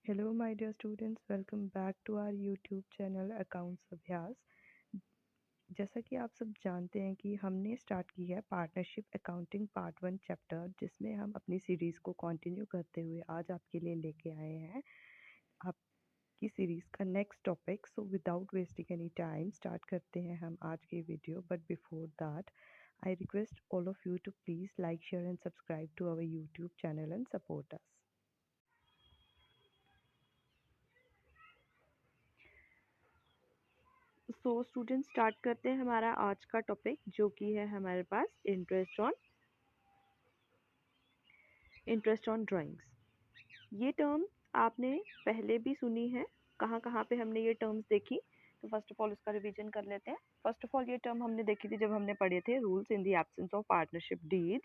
Hello, my dear students. Welcome back to our YouTube channel accounts अभ्यास। जैसा कि आप सब जानते हैं कि हमने स्टार्ट की है पार्टनरशिप अकाउंटिंग पार्ट 1 चैप्टर, जिसमें हम अपनी सीरीज़ को कंटिन्यू करते हुए आज आपके लिए लेके आए हैं आपकी सीरीज़ का next topic. So without wasting any time start करते हैं हम आज की video. But before that I request all of you to please like, share and subscribe to our YouTube channel and support us. So student start करते हैं हमारा आज का टॉपिक, जो कि है हमारे पास इंटरेस्ट ऑन ड्राइंग्स। ये टर्म आपने पहले भी सुनी है, कहाँ कहाँ पे हमने ये टर्म्स देखी। तो फर्स्ट ऑफ ऑल उसका रिवीजन कर लेते हैं। फर्स्ट ऑफ ऑल ये टर्म हमने देखी थी जब हमने पढ़े थे rules in the absence of partnership deed,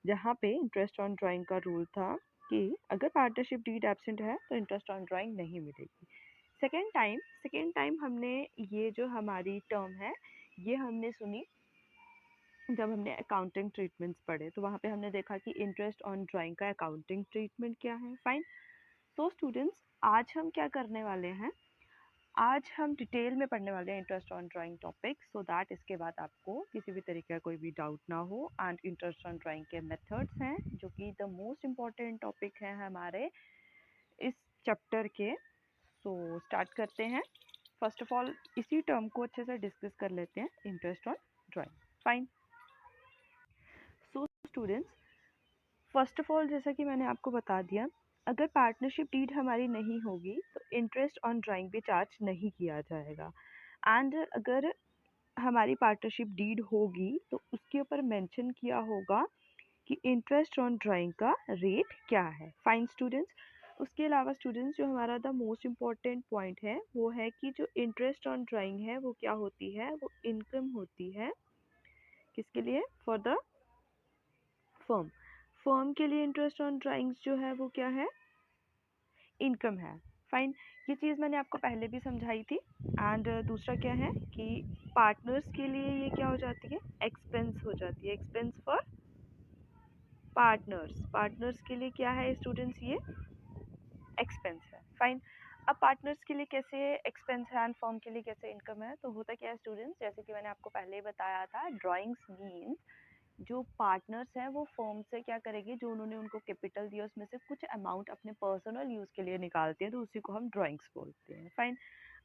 जहाँ पे इंटरेस्ट ऑन ड्राइंग का रूल था कि अगर पार्टनरशिप डीड एब्सेंट है तो इंटरेस्ट ऑन ड्राइंग नहीं मिलेगी। सेकेंड टाइम हमने ये जो हमारी टर्म है ये हमने सुनी जब हमने अकाउंटिंग ट्रीटमेंट्स पढ़े। तो वहाँ पे हमने देखा कि इंटरेस्ट ऑन ड्राइंग का अकाउंटिंग ट्रीटमेंट क्या है। फाइन। तो स्टूडेंट्स आज हम क्या करने वाले हैं, आज हम डिटेल में पढ़ने वाले हैं interest on drawing topic, so that इसके बाद आपको किसी भी तरीके का कोई भी डाउट ना हो। एंड इंटरेस्ट ऑन ड्राइंग के मेथड्स हैं जो कि द मोस्ट इम्पॉर्टेंट टॉपिक है हमारे इस चैप्टर के। सो स्टार्ट करते हैं। फर्स्ट ऑफ ऑल इसी टर्म को अच्छे से डिस्कस कर लेते हैं, interest on drawing. Fine. So students first of all जैसा कि मैंने आपको बता दिया, अगर पार्टनरशिप डीड हमारी नहीं होगी तो इंटरेस्ट ऑन ड्राइंग भी चार्ज नहीं किया जाएगा। एंड अगर हमारी पार्टनरशिप डीड होगी तो उसके ऊपर मेंशन किया होगा कि इंटरेस्ट ऑन ड्राइंग का रेट क्या है। Fine students. उसके अलावा स्टूडेंट्स जो हमारा द मोस्ट इम्पॉर्टेंट पॉइंट है वो है कि जो इंटरेस्ट ऑन ड्राइंग है वो क्या होती है, वो इनकम होती है। किसके लिए? For the firm. फर्म के लिए इंटरेस्ट ऑन ड्राइंग्स जो है वो क्या है? इनकम है। फाइन। ये चीज़ मैंने आपको पहले भी समझाई थी। एंड दूसरा क्या है कि पार्टनर्स के लिए ये क्या हो जाती है? एक्सपेंस हो जाती है। Expense for partners. पार्टनर्स के लिए क्या है स्टूडेंट्स? ये एक्सपेंस है। फाइन। अब पार्टनर्स के लिए कैसे एक्सपेंस है एंड फर्म के लिए कैसे इनकम है? तो होता क्या है स्टूडेंट्स, जैसे कि मैंने आपको पहले ही बताया था, ड्राइंग्स मीन्स जो पार्टनर्स हैं वो फर्म से क्या करेंगे, जो उन्होंने उनको कैपिटल दिया उसमें से कुछ अमाउंट अपने पर्सनल यूज़ के लिए निकालते हैं, तो उसी को हम ड्राइंग्स बोलते हैं। फाइन।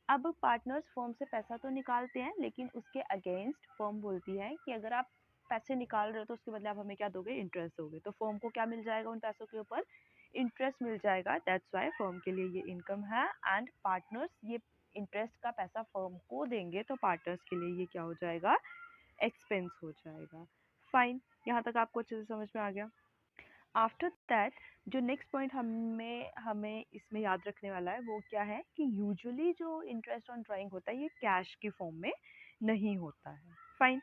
अब पार्टनर्स फर्म से पैसा तो निकालते हैं, लेकिन उसके अगेंस्ट फर्म बोलती है कि अगर आप पैसे निकाल रहे हो तो उसके बदले आप हमें क्या दोगे? इंटरेस्ट दोगे। तो फर्म को क्या मिल जाएगा? उन पैसों के ऊपर इंटरेस्ट मिल जाएगा। दैट्स वाई फर्म के लिए ये इनकम है। एंड पार्टनर्स ये इंटरेस्ट का पैसा फर्म को देंगे, तो पार्टनर्स के लिए ये क्या हो जाएगा? एक्सपेंस हो जाएगा। फाइन। यहाँ तक आपको अच्छे से समझ में आ गया। आफ्टर दैट जो नेक्स्ट पॉइंट हमें हमें इसमें याद रखने वाला है वो क्या है कि यूजुअली जो इंटरेस्ट ऑन ड्राइंग होता है ये कैश की फॉर्म में नहीं होता है। फाइन।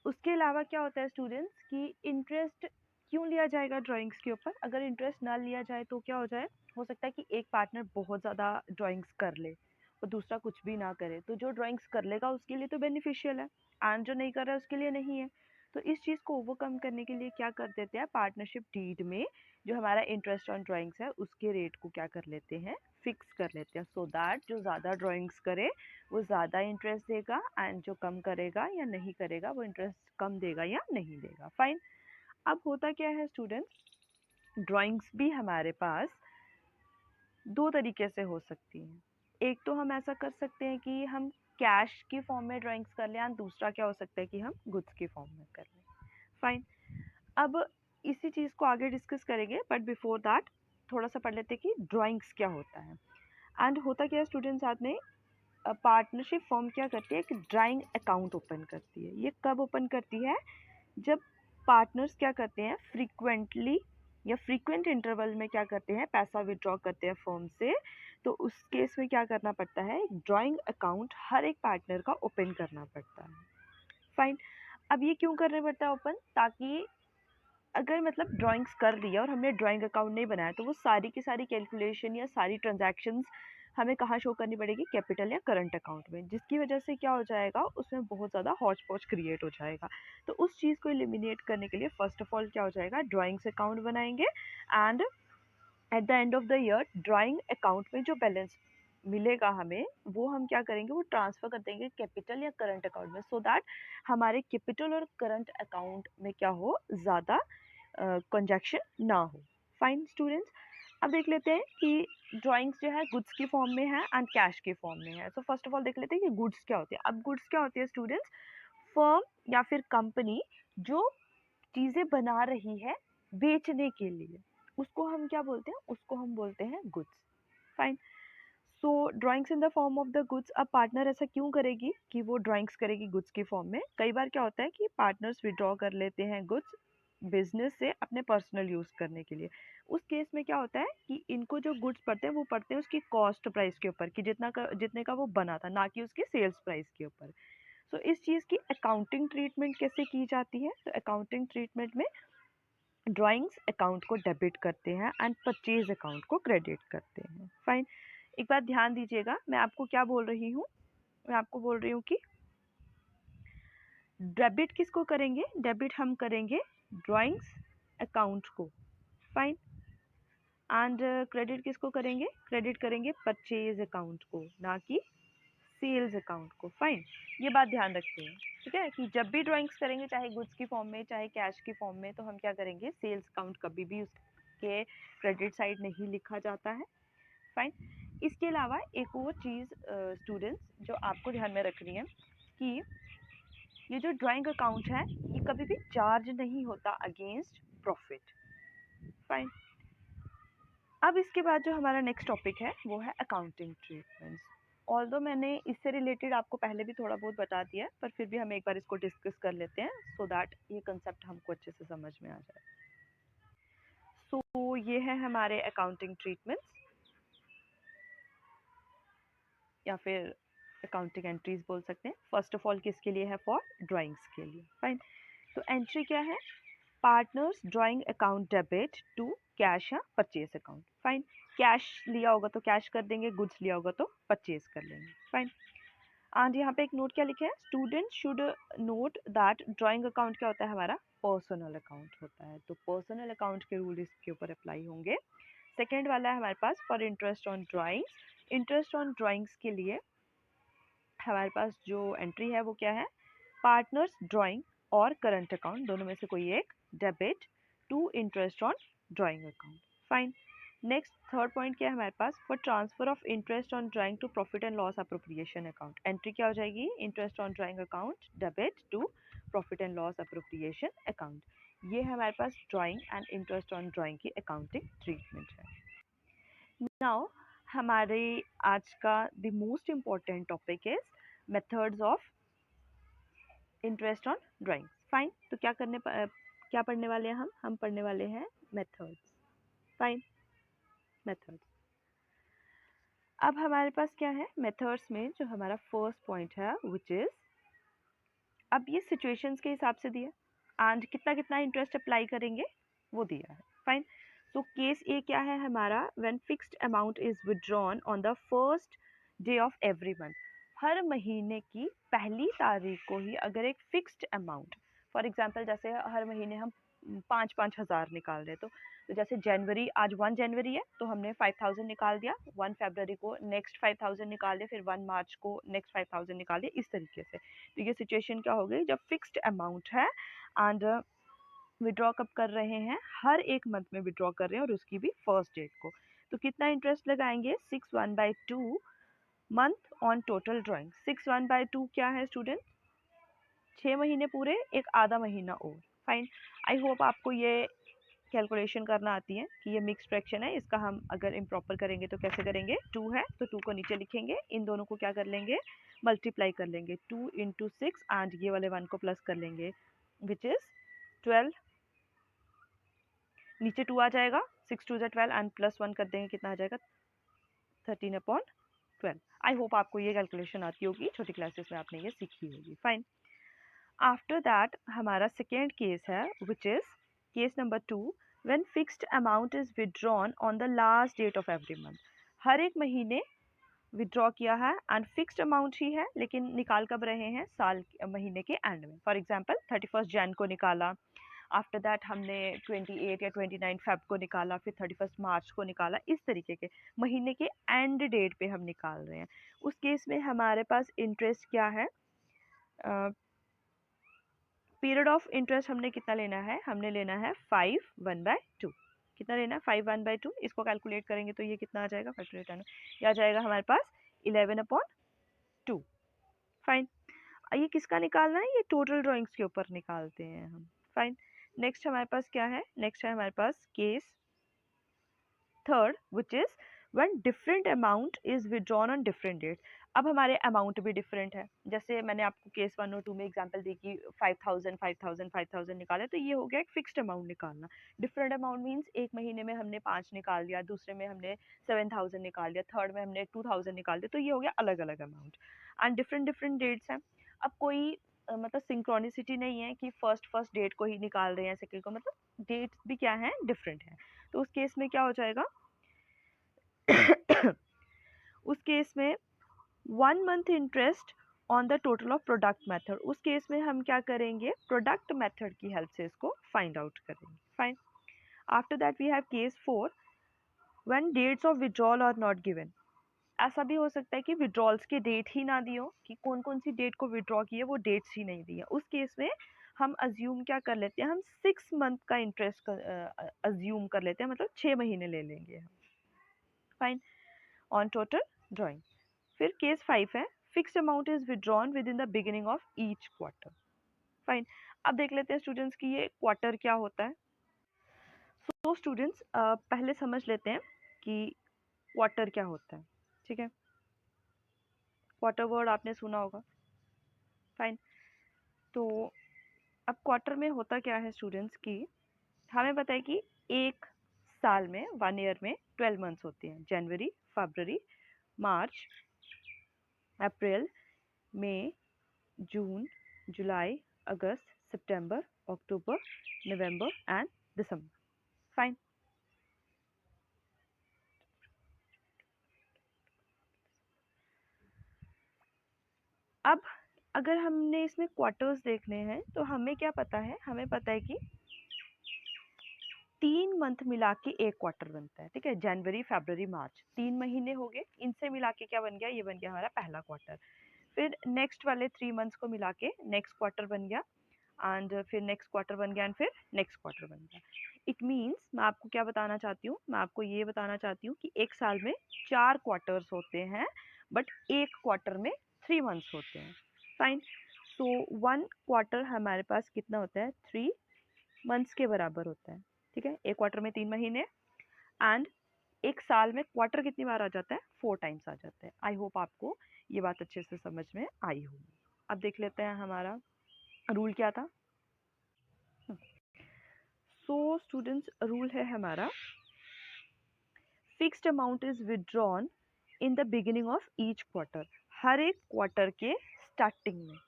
उसके अलावा क्या होता है स्टूडेंट्स कि इंटरेस्ट क्यों लिया जाएगा ड्राइंग्स के ऊपर? अगर इंटरेस्ट ना लिया जाए तो क्या हो जाए, हो सकता है कि एक पार्टनर बहुत ज़्यादा ड्राइंग्स कर ले और दूसरा कुछ भी ना करे, तो जो ड्राइंग्स कर लेगा उसके लिए तो बेनिफिशियल है, एंड जो नहीं कर रहा है उसके लिए नहीं है। तो इस चीज़ को ओवरकम करने के लिए क्या कर देते हैं, पार्टनरशिप डीड में जो हमारा इंटरेस्ट ऑन ड्राइंग्स है उसके रेट को क्या कर लेते हैं? फिक्स कर लेते हैं, सो दैट जो ज़्यादा ड्राइंग्स करे वो ज़्यादा इंटरेस्ट देगा, एंड जो कम करेगा या नहीं करेगा वो इंटरेस्ट कम देगा या नहीं देगा। फाइन। अब होता क्या है स्टूडेंट्स, ड्राइंग्स भी हमारे पास दो तरीके से हो सकती हैं। एक तो हम ऐसा कर सकते हैं कि हम कैश की फॉर्म में ड्राइंग्स कर लें, एंड दूसरा क्या हो सकता है कि हम गुड्स की फॉर्म में कर लें। फाइन। अब इसी चीज़ को आगे डिस्कस करेंगे, बट बिफोर दैट थोड़ा सा पढ़ लेते हैं कि ड्राइंग्स क्या होता है। एंड होता क्या है स्टूडेंट्स, साथ में पार्टनरशिप फर्म क्या करती है कि ड्राइंग अकाउंट ओपन करती है। ये कब ओपन करती है? जब पार्टनर्स क्या करते हैं, फ्रीक्वेंटली या फ्रीक्वेंट इंटरवल में क्या करते हैं, पैसा विड्रॉ करते हैं फर्म से, तो उस केस में क्या करना पड़ता है, ड्राइंग अकाउंट हर एक पार्टनर का ओपन करना पड़ता है। फाइन। अब ये क्यों करना पड़ता है ओपन? ताकि अगर मतलब ड्राइंग्स कर दी है और हमने ड्राइंग अकाउंट नहीं बनाया तो वो सारी की सारी कैलकुलेशन या सारी ट्रांजैक्शंस हमें कहाँ शो करनी पड़ेगी? कैपिटल या करंट अकाउंट में, जिसकी वजह से क्या हो जाएगा, उसमें बहुत ज़्यादा हौच पौच क्रिएट हो जाएगा। तो उस चीज़ को एलिमिनेट करने के लिए फर्स्ट ऑफ ऑल क्या हो जाएगा, ड्राइंग्स अकाउंट बनाएंगे। And eight the end of the year drawing account में जो बैलेंस मिलेगा हमें, वो हम क्या करेंगे, वो ट्रांसफ़र कर देंगे कैपिटल या करंट अकाउंट में, सो दैट हमारे कैपिटल और करंट अकाउंट में क्या हो, ज़्यादा कंजक्शन ना हो। फाइन स्टूडेंट्स, अब देख लेते हैं कि ड्राइंग्स जो है गुड्स की फॉर्म में है एंड कैश की फॉर्म में है। सो फर्स्ट ऑफ ऑल देख लेते हैं कि गुड्स क्या होती है। अब गुड्स क्या होती है स्टूडेंट्स, फर्म या फिर कंपनी जो चीज़ें बना रही है बेचने के लिए, उसको हम क्या बोलते हैं, उसको हम बोलते हैं goods. Fine. So drawings in the form of the goods. अब पार्टनर ऐसा क्यों करेगी कि वो ड्राइंग्स करेगी गुड्स की फॉर्म में। कई बार क्या होता है कि पार्टनर्स विड्रॉ कर लेते हैं गुड्स बिजनेस से अपने पर्सनल यूज़ करने के लिए। उस केस में क्या होता है कि इनको जो गुड्स पड़ते हैं वो पड़ते हैं उसकी कॉस्ट प्राइस के ऊपर, कि जितने का वो बना था, ना कि उसके सेल्स प्राइस के ऊपर। सो इस चीज़ की अकाउंटिंग ट्रीटमेंट कैसे की जाती है, तो अकाउंटिंग ट्रीटमेंट में ड्राइंग्स अकाउंट को डेबिट करते हैं एंड परचेज अकाउंट को क्रेडिट करते हैं। फाइन। एक बात ध्यान दीजिएगा, मैं आपको क्या बोल रही हूँ, मैं आपको बोल रही हूँ कि डेबिट किसको करेंगे, डेबिट हम करेंगे ड्राइंग्स अकाउंट को। फाइन। एंड क्रेडिट किसको करेंगे, क्रेडिट करेंगे परचेज अकाउंट को, ना कि सेल्स अकाउंट को। फाइन। ये बात ध्यान रखते हैं, ठीक है, कि जब भी ड्राइंग्स करेंगे चाहे गुड्स की फॉर्म में चाहे कैश की फॉर्म में, तो हम क्या करेंगे, सेल्स अकाउंट कभी भी उसके क्रेडिट साइड नहीं लिखा जाता है। फाइन। इसके अलावा एक और चीज़ स्टूडेंट्स जो आपको ध्यान में रखनी है कि ये जो ड्राइंग अकाउंट है ये कभी भी चार्ज नहीं होता अगेंस्ट प्रॉफिट। फाइन। अब इसके बाद जो हमारा नेक्स्ट टॉपिक है वो है अकाउंटिंग ट्रीटमेंट्स। ऑल्दो मैंने इससे रिलेटेड आपको पहले भी थोड़ा बहुत बता दिया है, पर फिर भी हम एक बार इसको डिस्कस कर लेते हैं सो दैट ये कंसेप्ट हमको अच्छे से समझ में आ जाए। सो ये है हमारे अकाउंटिंग ट्रीटमेंट्स या फिर अकाउंटिंग एंट्रीज बोल सकते हैं। फर्स्ट ऑफ ऑल किसके लिए है, फॉर ड्राइंग्स के लिए। फाइन। तो एंट्री क्या है, partners drawing account debit to cash or purchase account. Fine. Cash लिया होगा तो कैश कर देंगे, गुड्स लिया होगा तो परचेज कर लेंगे। फाइन। एंड यहाँ पे एक नोट क्या लिखा है, student should note that drawing account क्या होता है हमारा, पर्सनल अकाउंट होता है, तो पर्सनल अकाउंट के रूल इसके ऊपर अप्लाई होंगे। सेकेंड वाला है हमारे पास for interest on drawings. Interest on drawings के लिए हमारे पास जो एंट्री है वो क्या है, पार्टनर्स ड्राइंग और करंट अकाउंट दोनों में से कोई एक debit to interest on drawing account. Fine. Next third point क्या है हमारे पास, for transfer of interest on drawing to profit and loss appropriation account. Entry क्या हो जाएगी, interest on drawing account debit to profit and loss appropriation account. ये है हमारे पास drawing and interest on drawing की अकाउंटिंग ट्रीटमेंट है। Now हमारे आज का the most important topic is methods of interest on drawing. Fine. तो क्या पढ़ने वाले हैं हम पढ़ने वाले हैं मेथड्स। फाइन। मेथड्स। अब हमारे पास क्या है मेथड्स में, जो हमारा फर्स्ट पॉइंट है विच इज, अब ये सिचुएशंस के हिसाब से दिया एंड कितना कितना इंटरेस्ट अप्लाई करेंगे वो दिया है। फाइन। सो केस ए क्या है हमारा, when fixed amount is withdrawn on the first day of every month. हर महीने की पहली तारीख को ही अगर एक फिक्स्ड अमाउंट, फॉर एग्जांपल जैसे हर महीने हम 5-5 हज़ार निकाल रहे, तो जैसे जनवरी, आज 1 जनवरी है तो हमने 5000 निकाल दिया, 1 फरवरी को नेक्स्ट 5000 निकाल दिया, फिर 1 मार्च को नेक्स्ट 5000 निकाल दिया, इस तरीके से। तो ये सिचुएशन क्या हो गई, जब फिक्स्ड अमाउंट है एंड विड्रॉ कब कर रहे हैं, हर एक मंथ में विड्रॉ कर रहे हैं और उसकी भी फर्स्ट डेट को, तो कितना इंटरेस्ट लगाएंगे, 6/1/2 मंथ ऑन टोटल ड्राइंग। 6/1/2 क्या है स्टूडेंट, 6 महीने पूरे, एक आधा महीना और। फाइन। आई होप आपको ये कैलकुलेशन करना आती है कि ये मिक्स फ्रैक्शन है, इसका हम अगर इम्प्रॉपर करेंगे तो कैसे करेंगे, 2 है तो 2 को नीचे लिखेंगे, इन दोनों को क्या कर लेंगे, मल्टीप्लाई कर लेंगे, 2 × 6 एंड ये वाले 1 को प्लस कर लेंगे विच इज़ 12, नीचे 2 आ जाएगा, 6 2 12 एंड प्लस 1 कर देंगे, कितना आ जाएगा 13/12। आई होप आपको ये कैलकुलेशन आती होगी, छोटी क्लासेस में आपने ये सीखी होगी। फाइन। आफ्टर दैट हमारा सेकेंड केस है which is case number 2, when fixed amount is withdrawn on the last date of every month. हर एक महीने विड्रॉ किया है एंड फिक्स्ड अमाउंट ही है, लेकिन निकाल कब रहे हैं, साल महीने के एंड में। फॉर एग्जांपल 31 जन को निकाला, आफ्टर दैट हमने 28 या 29 फेब को निकाला, फिर 31 मार्च को निकाला, इस तरीके के महीने के एंड डेट पे हम निकाल रहे हैं। उस केस में हमारे पास इंटरेस्ट क्या है, पीरियड ऑफ इंटरेस्ट हमने कितना लेना है, हमने लेना है 5/1/2। कितना लेना है, 5/1/2। इसको कैलकुलेट करेंगे तो ये कितना आ जाएगा, कैलकुलेटर में ये आ जाएगा हमारे पास 11/2। फाइन, ये किसका निकालना है, ये टोटल ड्राइंग्स के ऊपर निकालते हैं हम। फाइन, नेक्स्ट हमारे पास क्या है, नेक्स्ट है हमारे पास case third which is when different amount is withdrawn on different date. अब हमारे अमाउंट भी डिफरेंट है, जैसे मैंने आपको केस 1 और 2 में एग्जांपल दी कि 5000 5000 5000 निकाले, तो ये हो गया एक फिक्स्ड अमाउंट निकालना। डिफरेंट अमाउंट मींस एक महीने में हमने 5 निकाल दिया, दूसरे में हमने 7000 निकाल दिया, थर्ड में हमने 2000 निकाल दिया, तो ये हो गया अलग अलग amount and different different dates हैं। अब कोई मतलब सिंक्रोनिसिटी नहीं है कि फर्स्ट डेट को ही निकाल रहे हैं, सेकेंड को, मतलब डेट्स भी क्या है, डिफरेंट है। तो उस केस में क्या हो जाएगा उस केस में 1 month interest on the total of product method, उस केस में हम क्या करेंगे, प्रोडक्ट मेथड की हेल्प से इसको फाइंड आउट करेंगे। Fine, after that we have case 4 when dates of withdrawal are not given. ऐसा भी हो सकता है कि विड्रॉल्स की डेट ही ना दी हो, कि कौन कौन सी डेट को विड्रॉ की है वो डेट्स ही नहीं दी है। उस केस में हम अज्यूम क्या कर लेते हैं, हम 6 मंथ का इंटरेस्ट अज्यूम कर लेते हैं, मतलब 6 महीने ले लेंगे हम। Fine, on total drawing. फिर केस 5 है fixed amount is withdrawn with in the beginning of each quarter. Fine, अब देख लेते हैं स्टूडेंट्स की ये क्वार्टर क्या होता है। तो स्टूडेंट्स पहले समझ लेते हैं कि क्वार्टर क्या होता है। ठीक है, क्वार्टर वर्ड आपने सुना होगा। फाइन, तो अब क्वार्टर में होता क्या है स्टूडेंट्स की, हमें पता है कि एक साल में 1 ईयर में 12 मंथ्स होते हैं, जनवरी, February, March, April, May, June, July, August, September, October, November and December. Fine, अब अगर हमने इसमें क्वार्टर्स देखने हैं तो हमें क्या पता है, हमें पता है कि 3 मंथ मिला के एक क्वार्टर बनता है। ठीक है, जनवरी, फरवरी, मार्च 3 महीने हो गए, इनसे मिला के क्या बन गया, ये बन गया हमारा पहला क्वार्टर। फिर नेक्स्ट वाले 3 मंथ्स को मिला के नेक्स्ट क्वार्टर बन गया, एंड फिर नेक्स्ट क्वार्टर बन गया, एंड फिर नेक्स्ट क्वार्टर बन गया। इट मीन्स मैं आपको क्या बताना चाहती हूँ, मैं आपको ये बताना चाहती हूँ कि एक साल में 4 क्वार्टर्स होते हैं, बट एक क्वार्टर में 3 मंथ्स होते हैं। फाइन, सो 1 क्वार्टर हमारे पास कितना होता है, 3 मंथ्स के बराबर होता है। ठीक है, एक क्वार्टर में 3 महीने, एंड एक साल में क्वार्टर कितनी बार आ जाता है, 4 टाइम्स आ जाता है। आई होप आपको ये बात अच्छे से समझ में आई होगी। अब देख लेते हैं हमारा रूल क्या था। सो स्टूडेंट्स, रूल है हमारा, fixed amount is withdrawn in the beginning of each quarter. हर एक क्वार्टर के स्टार्टिंग में,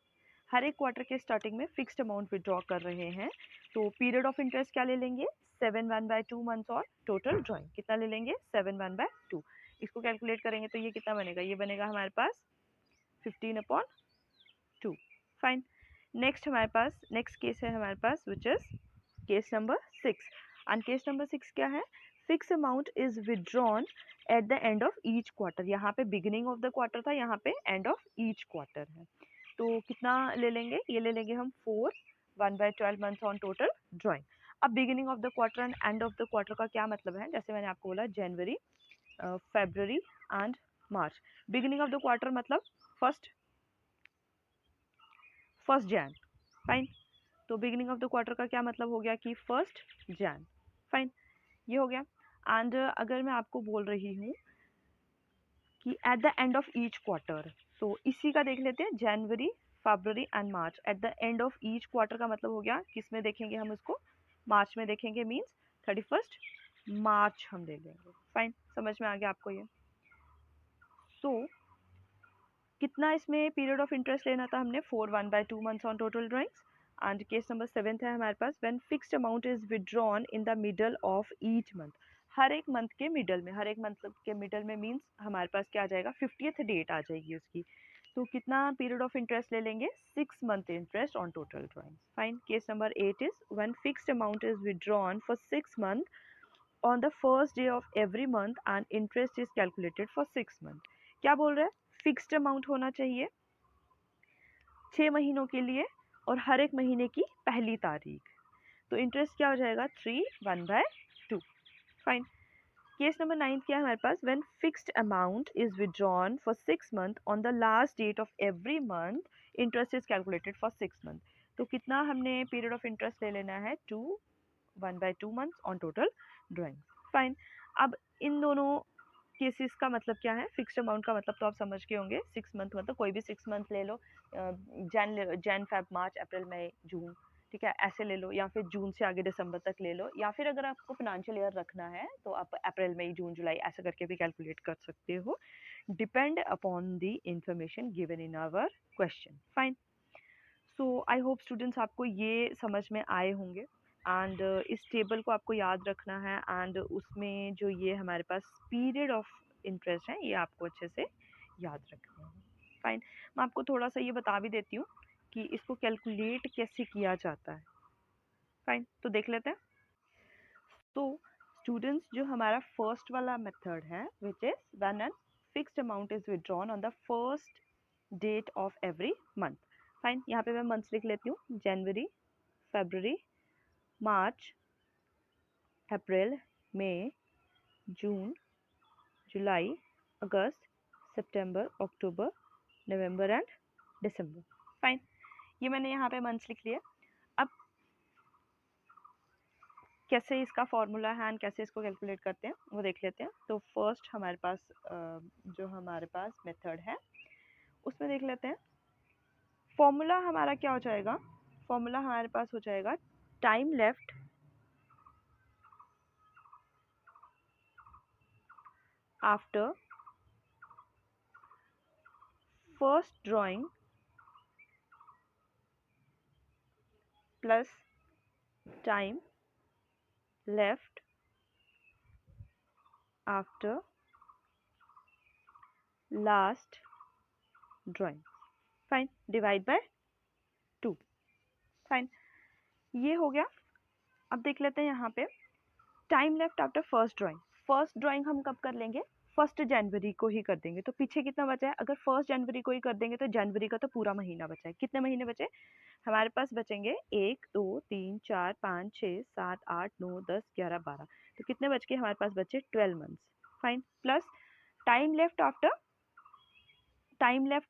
हर एक क्वार्टर के स्टार्टिंग में फिक्स्ड अमाउंट विड्रॉ कर रहे हैं। तो पीरियड ऑफ इंटरेस्ट क्या ले लेंगे, 7/1/2 मंथ्स, और टोटल ड्राइंग कितना ले लेंगे, 7/1/2। इसको कैलकुलेट करेंगे तो ये कितना बनेगा, ये बनेगा हमारे पास 15/2। फाइन, नेक्स्ट हमारे पास नेक्स्ट केस है हमारे पास which is case number 6। And case number 6 क्या है, fix amount is withdrawn at the end of each quarter. यहाँ पे बिगिनिंग ऑफ द क्वार्टर था, यहाँ पे एंड ऑफ ईच क्वार्टर है। तो कितना ले लेंगे, ये ले लेंगे हम 4 1/12 मंथ्स ऑन टोटल ड्राइंग। अब beginning of the quarter and end of the quarter का क्या मतलब है, जैसे मैंने आपको बोला जनवरी, फरवरी and March. Beginning of the quarter मतलब फर्स्ट जैन। फाइन, तो बिगिनिंग ऑफ द क्वार्टर का क्या मतलब हो गया कि 1 जैन। फाइन, ये हो गया। एंड अगर मैं आपको बोल रही हूँ कि at the end of each quarter, तो इसी का देख लेते हैं, जनवरी, फरवरी and March at the end of each quarter का मतलब हो गया, किस में देखेंगे हम इसको, मार्च में देखेंगे, मीन्स 31 मार्च हम ले लेंगे। फाइन, समझ में आ गया आपको ये। सो कितना इसमें पीरियड ऑफ इंटरेस्ट लेना था हमने, 4 1/2 months on total drawings. And case number 7 है हमारे पास, when fixed amount is withdrawn in the middle of each month. हर एक मंथ के मिडल में, हर एक मंथ के मिडल में मीन्स हमारे पास क्या आ जाएगा, 50th डेट आ जाएगी उसकी। तो कितना पीरियड ऑफ इंटरेस्ट ले लेंगे? 6 month interest on total drawing. Fine. Case number 8 is when fixed amount is withdrawn for 6 month on the first day of every month and interest is calculated for 6 month. क्या बोल रहे हैं? Fixed amount होना चाहिए 6 महीनों के लिए और हर एक महीने की पहली तारीख। तो इंटरेस्ट क्या हो जाएगा? 3 1/2। फाइन। केस नंबर 9 क्या है हमारे पास? When fixed amount is withdrawn for 6 month on the last date of every month interest is calculated for 6 month. तो कितना हमने पीरियड ऑफ इंटरेस्ट ले लेना है? 1/2 months on total drawing. Fine. अब इन दोनों केसेस का मतलब क्या है? फिक्स्ड अमाउंट का मतलब तो आप समझ के होंगे। 6 मंथ मतलब कोई भी 6 मंथ ले लो, Jan Feb March April May जून, ठीक है, ऐसे ले लो, या फिर जून से आगे दिसंबर तक ले लो, या फिर अगर आपको फाइनेंशियल ईयर रखना है तो आप अप्रैल मई जून जुलाई ऐसे करके भी कैलकुलेट कर सकते हो, depend upon the information given in our question. Fine. So I hope students आपको ये समझ में आए होंगे एंड इस टेबल को आपको याद रखना है एंड उसमें जो ये हमारे पास पीरियड ऑफ इंटरेस्ट है ये आपको अच्छे से याद रखना है। फाइन। मैं आपको थोड़ा सा ये बता भी देती हूँ कि इसको कैलकुलेट कैसे किया जाता है। फाइन, तो देख लेते हैं। तो स्टूडेंट्स जो हमारा फर्स्ट वाला मेथड है which is when an fixed amount is withdrawn on the first date of every month. Fine, यहाँ पे मैं मंथ्स लिख लेती हूँ। January, February, March, April, May, June, July, August, September, October, November and December. Fine, ये मैंने यहाँ पे मंथ्स लिख लिया। अब कैसे इसका फॉर्मूला है एंड कैसे इसको कैलकुलेट करते हैं वो देख लेते हैं। तो फर्स्ट हमारे पास जो हमारे पास मेथड है उसमें देख लेते हैं। फॉर्मूला हमारा क्या हो जाएगा? फॉर्मूला हमारे पास हो जाएगा time left after first drawing plus time left after last drawing. Fine, divide by 2। Fine, ये हो गया। अब देख लेते हैं यहाँ पे time left after first drawing. First drawing हम कब कर लेंगे? 1 जनवरी को ही कर देंगे। तो पीछे कितना बचा है? अगर 1 जनवरी को ही कर देंगे तो जनवरी का तो पूरा महीना बचा है। कितने महीने बचे हमारे पास? बचेंगे 1 2 3 4 5 6 7 8 9 10 11 12। तो कितने बच के हमारे पास बचे? 12 months. Fine, plus time left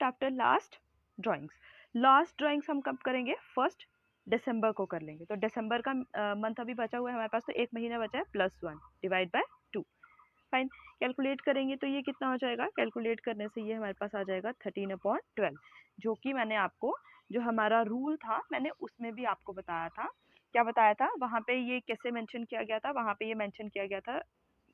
after last drawings. Last drawings हम कब करेंगे? 1 दिसंबर को कर लेंगे। तो दिसंबर का मंथ अभी बचा हुआ है हमारे पास, तो 1 महीना बचा है, +1 डिवाइड बाय 2। फाइन, कैलकुलेट करेंगे तो ये कितना हो जाएगा? कैलकुलेट करने से ये हमारे पास आ जाएगा 13/12, जो कि मैंने आपको जो हमारा रूल था मैंने उसमें भी आपको बताया था। क्या बताया था वहाँ पे? ये कैसे मेंशन किया गया था? वहाँ पे ये मेंशन किया गया था,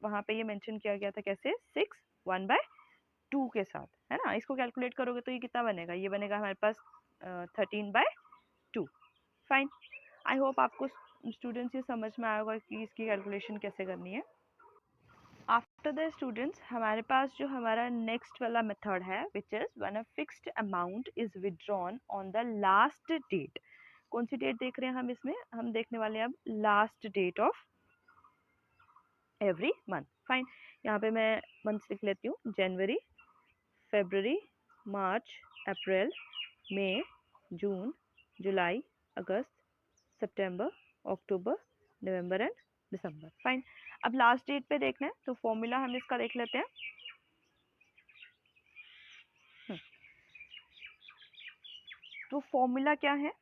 वहाँ पे ये मेंशन किया गया था कैसे? 6 1/2 के साथ, है ना। इसको कैलकुलेट करोगे तो ये कितना बनेगा? ये बनेगा हमारे पास 13/2। फाइन, आई होप आपको स्टूडेंट्स ये समझ में आएगा कि इसकी कैलकुलेशन कैसे करनी है। आफ्टर द स्टूडेंट्स हमारे पास जो हमारा नेक्स्ट वाला मेथड है which is when a fixed amount is withdrawn on the last date. कौन सी डेट देख रहे हैं हम इसमें? हम देखने वाले हैं अब last date of every month. Fine, यहाँ पे मैं मंथ्स लिख लेती हूँ। January, February, March, April, May, June, July, August, September, October, November and December. Fine, अब लास्ट डेट पे देखना है तो फॉर्मूला हम इसका देख लेते हैं। तो फॉर्मूला क्या है?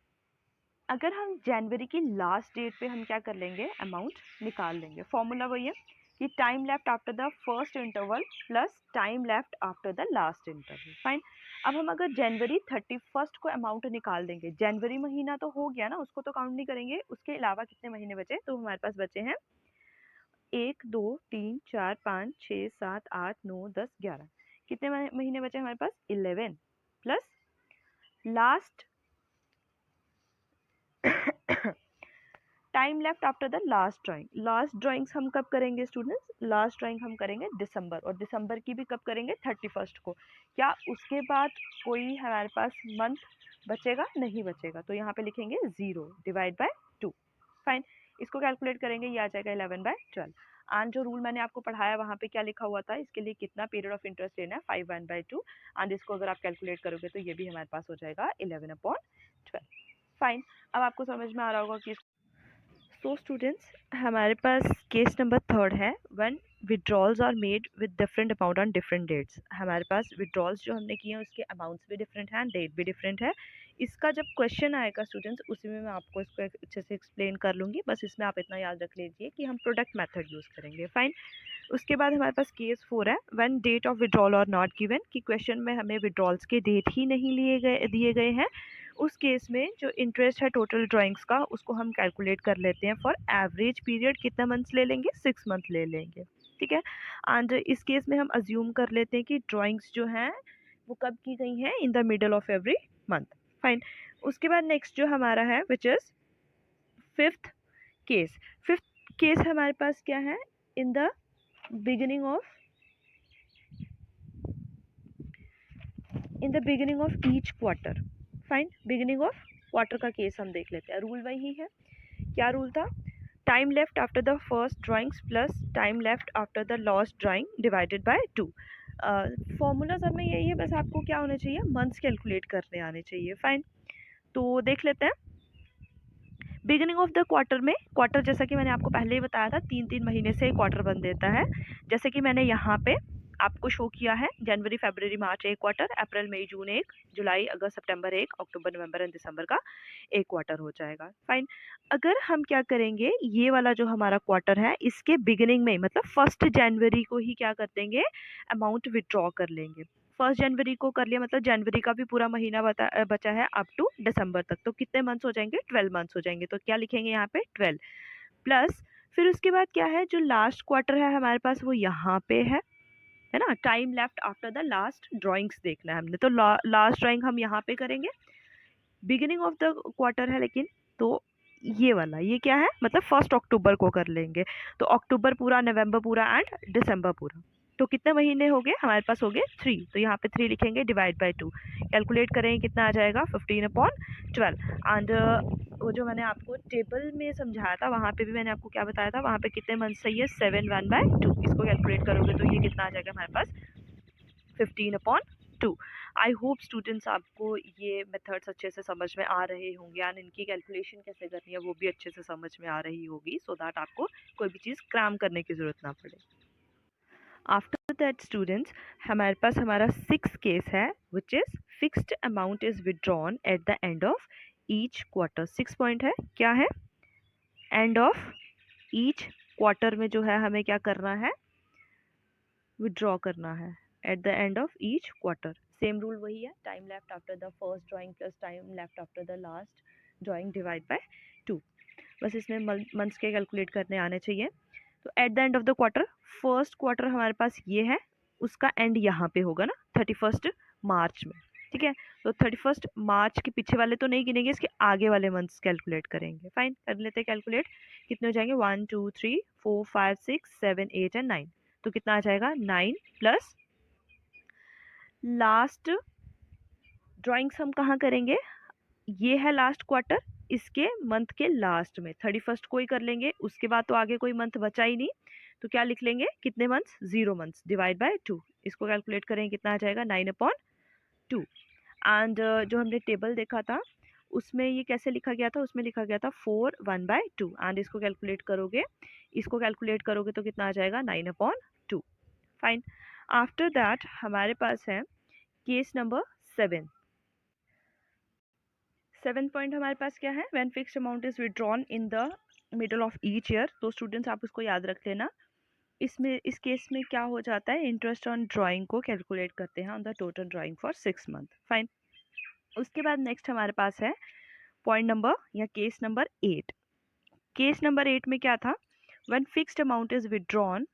अगर हम जनवरी की लास्ट डेट पे हम क्या कर लेंगे? अमाउंट निकाल लेंगे। फॉर्मूला वही है कि time left after the first interval plus time left after the last interval. Fine, अब हम अगर जनवरी 31 को अमाउंट निकाल देंगे, जनवरी महीना तो हो गया ना, उसको तो काउंट नहीं करेंगे, उसके अलावा कितने महीने बचे? तो हमारे पास बचे हैं 1 2 3 4 5 6 7 8 9 10 11। कितने महीने बचे हमारे पास? 11 plus last time left after the last drawing, last drawings हम कब करेंगे स्टूडेंट्स? लास्ट ड्राइंग हम करेंगे दिसंबर, और दिसंबर की भी कब करेंगे? 31st को। क्या उसके बाद कोई हमारे पास मंथ बचेगा? नहीं बचेगा, तो यहाँ पे लिखेंगे 0 डिवाइड बाय 2। फाइन, इसको कैलकुलेट करेंगे, ये आ जाएगा 11/12। एंड जो रूल मैंने आपको पढ़ाया वहाँ पे क्या लिखा हुआ था, इसके लिए कितना पीरियड ऑफ इंटरेस्ट लेना है, 5/1/2। एंड इसको अगर आप कैलकुलेट करोगे तो ये भी हमारे पास हो जाएगा 11/12। फाइन, अब आपको समझ में आ रहा होगा कि सो स्टूडेंट्स, हमारे पास केस नंबर 3 है, when withdrawals are made with different amount on different dates. हमारे पास विड्रॉल्स जो हमने किए हैं उसके अमाउंट्स भी डिफरेंट हैं, डेट भी डिफरेंट है। इसका जब क्वेश्चन आएगा स्टूडेंट्स, उसी में मैं आपको इसको अच्छे से एक्सप्लेन कर लूँगी। बस इसमें आप इतना याद रख लीजिए कि हम प्रोडक्ट मेथड यूज़ करेंगे। फाइन, उसके बाद हमारे पास केस 4 है, when date of withdrawal are not given, कि क्वेश्चन में हमें विड्रॉल्स के डेट ही नहीं दिए गए हैं। उस केस में जो इंटरेस्ट है टोटल ड्राइंग्स का, उसको हम कैलकुलेट कर लेते हैं फॉर एवरेज पीरियड। कितना मंथ्स ले लेंगे? 6 मंथ ले लेंगे, ठीक है। एंड इस केस में हम अज्यूम कर लेते हैं कि ड्राइंग्स जो हैं वो कब की गई हैं? इन the middle of every month. Fine, उसके बाद नेक्स्ट जो हमारा है which is fifth case. Fifth case हमारे पास क्या है? In the beginning of each quarter. Fine, beginning of quarter का केस हम देख लेते हैं। रूल वही है, क्या रूल था? Time left after the first drawings plus time left after the last drawing divided by 2। Formula सब में यही है, बस आपको क्या होना चाहिए? मंथ्स कैलकुलेट करने आने चाहिए। फाइन, तो देख लेते हैं। बिगिनिंग ऑफ द क्वार्टर में, क्वार्टर जैसा कि मैंने आपको पहले ही बताया था, 3-3 महीने से क्वार्टर बन देता है। जैसे कि मैंने यहाँ पे आपको शो किया है, जनवरी फरवरी मार्च एक क्वार्टर, अप्रैल मई जून एक, जुलाई अगस्त सितंबर एक, अक्टूबर नवंबर एंड दिसंबर का एक क्वार्टर हो जाएगा। फाइन, अगर हम क्या करेंगे, ये वाला जो हमारा क्वार्टर है इसके बिगिनिंग में, मतलब 1 जनवरी को ही क्या कर देंगे? अमाउंट विड्रॉ कर लेंगे। 1 जनवरी को कर लिया, मतलब जनवरी का भी पूरा महीना बचा है अप टू दिसंबर तक, तो कितने मंथ्स हो जाएंगे? 12 मंथ्स हो जाएंगे। तो क्या लिखेंगे यहाँ पे? 12 प्लस, फिर उसके बाद क्या है, जो लास्ट क्वार्टर है हमारे पास वो यहाँ पे है ना। Time left after the last drawings देखना है हमने, तो लास्ट ड्राइंग हम यहाँ पे करेंगे। बिगिनिंग ऑफ द क्वार्टर है लेकिन, तो ये वाला, ये क्या है, मतलब 1 अक्टूबर को कर लेंगे। तो अक्टूबर पूरा, नवंबर पूरा एंड दिसंबर पूरा। तो कितने महीने हो गए हमारे पास? हो गए 3, तो यहाँ पे 3 लिखेंगे डिवाइड बाय 2। कैलकुलेट करेंगे कितना आ जाएगा? 15/12। एंड वो जो मैंने आपको टेबल में समझाया था वहाँ पे भी मैंने आपको क्या बताया था, वहाँ पे कितने मंथ सही है? 7/1/2। इसको कैलकुलेट करोगे तो ये कितना आ जाएगा हमारे पास? 15/2। आई होप स्टूडेंट्स आपको ये मेथड्स अच्छे से समझ में आ रहे होंगे, एंड इनकी कैलकुलेशन कैसे करनी है वो भी अच्छे से समझ में आ रही होगी, सो दैट आपको कोई भी चीज़ क्रैम करने की ज़रूरत ना पड़े। आफ्टर दैट स्टूडेंट्स, हमारे पास हमारा 6 केस है, which is fixed amount is withdrawn at the end of each quarter. 6 point है, क्या है? एंड ऑफ ईच क्वार्टर में जो है हमें क्या करना है? विड्रॉ करना है eight the end of each quarter. Same rule वही है, time left after the first drawing plus time left after the last drawing divide by 2। बस इसमें मंथ्स के कैलकुलेट करने आने चाहिए। तो eight the end of the quarter, first quarter हमारे पास ये है, उसका एंड यहाँ पे होगा ना 31 मार्च में, ठीक है। तो 31 मार्च के पीछे वाले तो नहीं गिनेंगे, इसके आगे वाले मंथ्स कैलकुलेट करेंगे। फाइन, कर लेते हैं कैलकुलेट। कितने हो जाएंगे? 1 2 3 4 5 6 7 8 एंड 9। तो कितना आ जाएगा? 9 प्लस लास्ट ड्राइंग्स हम कहाँ करेंगे? ये है लास्ट क्वार्टर, इसके मंथ के लास्ट में 31 को ही कर लेंगे, उसके बाद तो आगे कोई मंथ बचा ही नहीं, तो क्या लिख लेंगे? कितने मंथ्स? 0 months divide by 2। इसको कैलकुलेट करेंगे, कितना आ जाएगा? 9/2। एंड जो हमने टेबल देखा था उसमें ये कैसे लिखा गया था? उसमें लिखा गया था 4/1/2। एंड इसको कैलकुलेट करोगे तो कितना आ जाएगा? 9/2। फाइन, आफ्टर दैट हमारे पास है केस नंबर 7। 7 पॉइंट हमारे पास क्या है? When fixed amount is withdrawn in the middle of each year. तो स्टूडेंट्स आप उसको याद रख लेना। इसमें इस केस में क्या हो जाता है? इंटरेस्ट ऑन ड्राइंग को कैलकुलेट करते हैं on the total drawing for 6 month. Fine, उसके बाद नेक्स्ट हमारे पास है पॉइंट नंबर या केस नंबर 8। केस नंबर 8 में क्या था? When fixed amount is withdrawn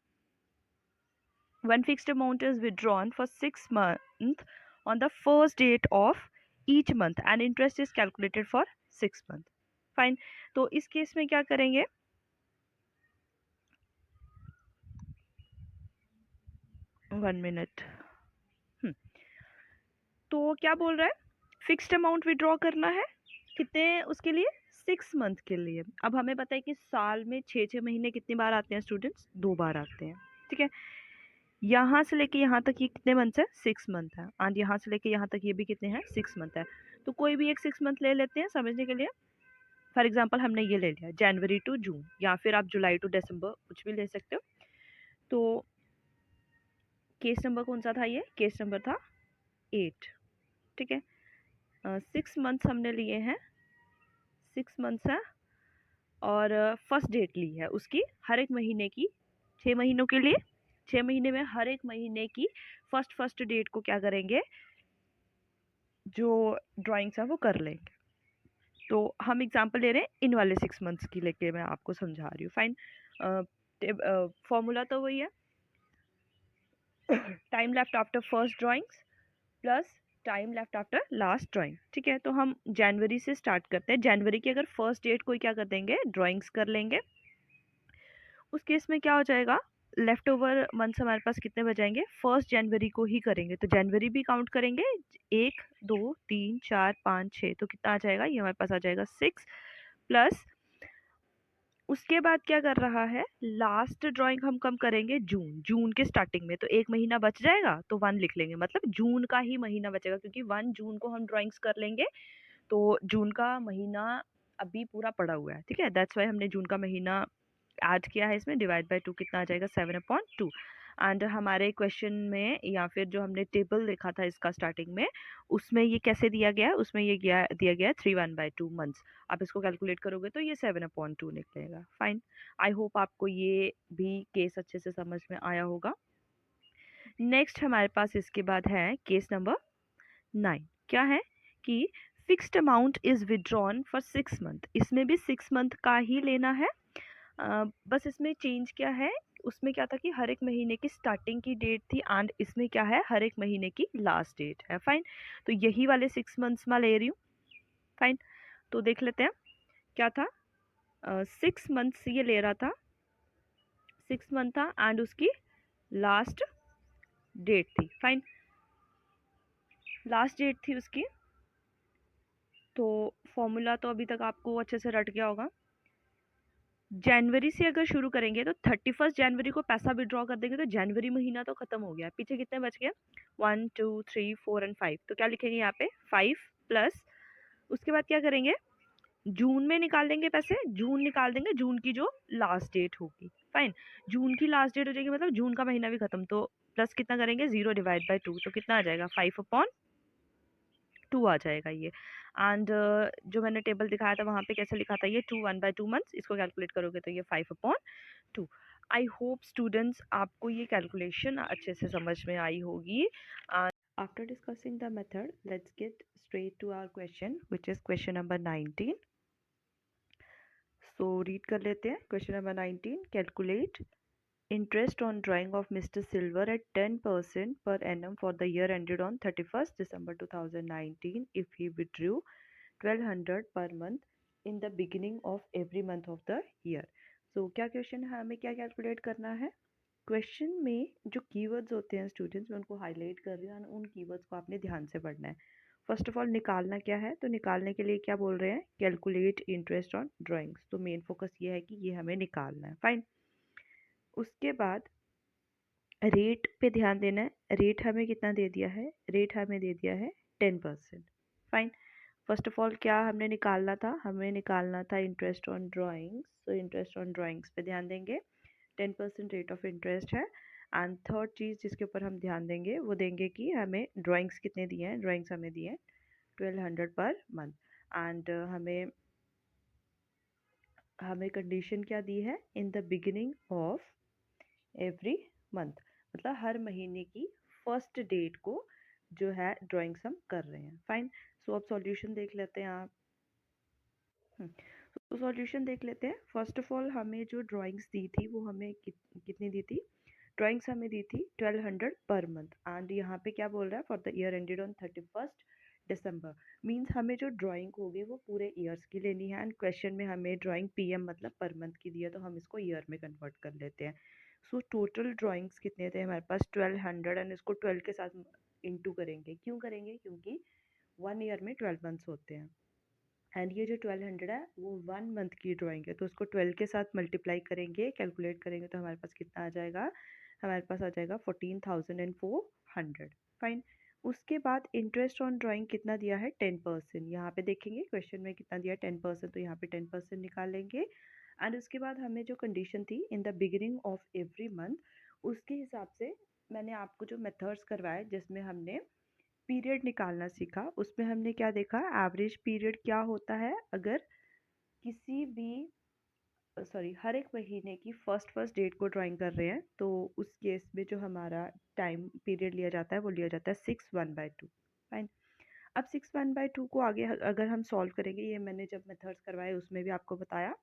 for 6 months on the first date of each month and interest is calculated for 6 months. Fine. तो इस केस में क्या करेंगे, वन मिनट। तो क्या बोल रहा है, फिक्स्ड अमाउंट विड्रॉ करना है, कितने उसके लिए, 6 मंथ के लिए। अब हमें पता है कि साल में 6 महीने कितनी बार आते हैं स्टूडेंट्स, 2 बार आते हैं, ठीक है। यहाँ से लेके यहाँ तक ये कितने मंथ है, 6 मंथ है, एंड यहाँ से लेके यहाँ तक ये भी कितने हैं, 6 मंथ है। तो कोई भी एक 6 मंथ ले लेते हैं समझने के लिए। फॉर एग्जाम्पल हमने ये ले लिया जनवरी टू जून, या फिर आप जुलाई टू दिसंबर कुछ भी ले सकते हो। तो केस नंबर कौन सा था, ये केस नंबर था 8, ठीक है। 6 मंथ्स हमने लिए हैं, 6 मंथ्स है, और फर्स्ट डेट ली है उसकी हर एक महीने की, 6 महीनों के लिए, 6 महीने में हर एक महीने की फर्स्ट डेट को क्या करेंगे, जो ड्राइंग्स है वो कर लेंगे। तो हम एग्जांपल ले रहे हैं इन वाले 6 मंथ्स की लेके मैं आपको समझा रही हूँ। फाइन, फॉर्मूला तो वही है, time left after first drawings plus time left after last drawing, ठीक है। तो हम जनवरी से स्टार्ट करते हैं, जनवरी की अगर फर्स्ट डेट को क्या कर देंगे, ड्राइंग्स कर लेंगे। उस केस में क्या हो जाएगा, लेफ्ट ओवर मंथ्स हमारे पास कितने बचाएंगे, 1 जनवरी को ही करेंगे, तो जनवरी भी काउंट करेंगे, 1 2 3 4 5 6, तो कितना आ जाएगा, ये हमारे पास आ जाएगा 6, प्लस उसके बाद क्या कर रहा है, लास्ट ड्राइंग हम कम करेंगे जून, जून के स्टार्टिंग में, तो एक महीना बच जाएगा, तो 1 लिख लेंगे, मतलब जून का ही महीना बचेगा, क्योंकि 1 जून को हम ड्राइंग्स कर लेंगे, तो जून का महीना अभी पूरा पड़ा हुआ है, ठीक है। दैट्स वाई हमने जून का महीना ऐड किया है इसमें, डिवाइड बाय 2 कितना आ जाएगा, 7/2। एंड हमारे क्वेश्चन में या फिर जो हमने टेबल देखा था इसका स्टार्टिंग में, उसमें ये कैसे दिया गया है, उसमें ये दिया गया है 3/1/2 मंथ्स। आप इसको कैलकुलेट करोगे तो ये 7/2 निकलेगा। फाइन, आई होप आपको ये भी केस अच्छे से समझ में आया होगा। नेक्स्ट हमारे पास इसके बाद है केस नंबर 9। क्या है कि fixed amount is withdrawn for 6 month, इसमें भी 6 मंथ का ही लेना है। बस इसमें चेंज क्या है, उसमें क्या था कि हर एक महीने की स्टार्टिंग की डेट थी, एंड इसमें क्या है, हर एक महीने की लास्ट डेट है। फाइन, तो यही वाले 6 मंथ्स मैं ले रही हूँ। फाइन, तो देख लेते हैं क्या था, 6 मंथ्स ये ले रहा था, 6 मंथ था, एंड उसकी लास्ट डेट थी। फाइन, लास्ट डेट थी उसकी, तो फॉर्मूला तो अभी तक आपको अच्छे से रट गया होगा। जनवरी से अगर शुरू करेंगे तो 31 जनवरी को पैसा विड्रॉ कर देंगे, तो जनवरी महीना तो खत्म हो गया, पीछे कितने बच गए, 1 2 3 4 एंड 5, तो क्या लिखेंगे यहाँ पे 5, प्लस उसके बाद क्या करेंगे, जून में निकाल देंगे पैसे, जून निकाल देंगे, जून की जो लास्ट डेट होगी। फाइन, जून की लास्ट डेट हो जाएगी, मतलब जून का महीना भी खत्म, तो प्लस कितना करेंगे, 0/2, तो कितना आ जाएगा, 5/2 आ जाएगा ये। एंड जो मैंने टेबल दिखाया था वहाँ पे कैसे लिखा था, ये 1/2 मंथ्स, इसको कैलकुलेट करोगे तो ये 5/2। आई होप स्टूडेंट्स आपको ये कैलकुलेशन अच्छे से समझ में आई होगी। After discussing the method, let's get straight to our question which is question number 19। So read कर लेते हैं question number 19। Calculate interest on drawing of Mr. Silver at 10% per annum for the year ended on 31st December 2019 if he withdrew 1200 per month in the beginning of every month of the year. So क्या question है, हमें क्या calculate करना है। Question में जो keywords होते हैं स्टूडेंट्स, मैं उनको हाईलाइट कर रही हूँ, उन कीवर्ड्स को आपने ध्यान से पढ़ना है। फर्स्ट ऑफ ऑल निकालना क्या है, तो निकालने के लिए क्या बोल रहे हैं, कैलकुलेट इंटरेस्ट ऑन ड्राइंग्स, तो मेन फोकस ये है कि ये हमें निकालना है। फाइन, उसके बाद रेट पे ध्यान देना है, रेट हमें कितना दे दिया है, रेट हमें दे दिया है 10%। फाइन, फर्स्ट ऑफ ऑल क्या हमने निकालना था, हमें निकालना था इंटरेस्ट ऑन ड्राइंग्स, तो इंटरेस्ट ऑन ड्राइंग्स पे ध्यान देंगे, 10% रेट ऑफ इंटरेस्ट है। एंड थर्ड चीज़ जिसके ऊपर हम ध्यान देंगे वो देंगे कि हमें ड्राइंग्स कितने दिए हैं, ड्राइंग्स हमें दिए हैं 1200 पर मंथ। एंड हमें कंडीशन क्या दी है, in the beginning of every month, मतलब हर महीने की फर्स्ट डेट को जो है ड्राइंग्स हम कर रहे हैं। फाइन, सो अब सॉल्यूशन देख लेते हैं आप। तो सॉल्यूशन देख लेते हैं। फर्स्ट ऑफ ऑल हमें जो ड्राइंग्स दी थी वो हमें कितनी दी थी, ड्राइंग्स हमें दी थी 1200 पर मंथ, एंड यहाँ पे क्या बोल रहा है, for the year ended on 31st December. Means हमें जो ड्राइंग होगी वो पूरे ईयर्स की लेनी है, एंड क्वेश्चन में हमें ड्राइंग पीएम मतलब पर मंथ की दी है, तो हम इसको ईयर में कन्वर्ट कर लेते हैं। सो टोटल ड्राइंग्स कितने थे हमारे पास 1200, एंड इसको 12 के साथ इंटू करेंगे। क्यों करेंगे? क्योंकि 1 ईयर में 12 मंथ्स होते हैं, एंड ये जो 1200 है वो 1 मंथ की ड्राइंग है, तो उसको 12 के साथ मल्टीप्लाई करेंगे, कैलकुलेट करेंगे, तो हमारे पास कितना आ जाएगा? हमारे पास आ जाएगा 14,400। फाइन। उसके बाद इंटरेस्ट ऑन ड्राइंग कितना दिया है? 10%। यहाँ पे देखेंगे क्वेश्चन में कितना दिया है, 10%, तो यहाँ पे 10% निकालेंगे। एंड उसके बाद हमें जो कंडीशन थी इन the beginning of every month, उसके हिसाब से मैंने आपको जो मेथड्स करवाए जिसमें हमने पीरियड निकालना सीखा, उसमें हमने क्या देखा? एवरेज पीरियड क्या होता है अगर किसी भी हर एक महीने की फर्स्ट डेट को ड्राइंग कर रहे हैं, तो उस केस में जो हमारा टाइम पीरियड लिया जाता है वो लिया जाता है 6/1/2। फाइन। अब 6/1/2 को आगे अगर हम सॉल्व करेंगे, ये मैंने जब मेथड्स करवाए उसमें भी आपको बताया,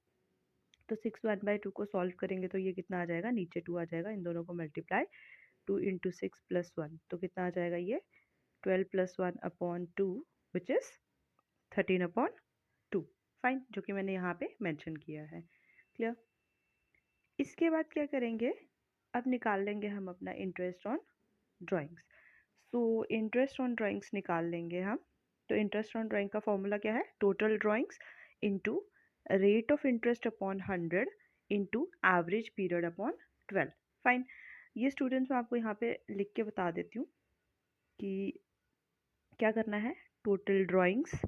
तो 6/1/2 को सॉल्व करेंगे तो ये कितना आ जाएगा? नीचे 2 आ जाएगा, इन दोनों को मल्टीप्लाई 2 इंटू 6+1, तो कितना आ जाएगा? ये 12 + 1/2 विच इज़ 13/2। फाइन, जो कि मैंने यहाँ पे मेंशन किया है। क्लियर? इसके बाद क्या करेंगे? अब निकाल लेंगे हम अपना interest on drawings. So interest on drawings निकाल लेंगे हम। तो इंटरेस्ट ऑन ड्राइंग का फॉर्मूला क्या है? Total drawings into rate of interest upon 100 into average period upon 12। Fine. ये स्टूडेंट्स मैं आपको यहाँ पे लिख के बता देती हूँ कि क्या करना है। टोटल ड्राइंग्स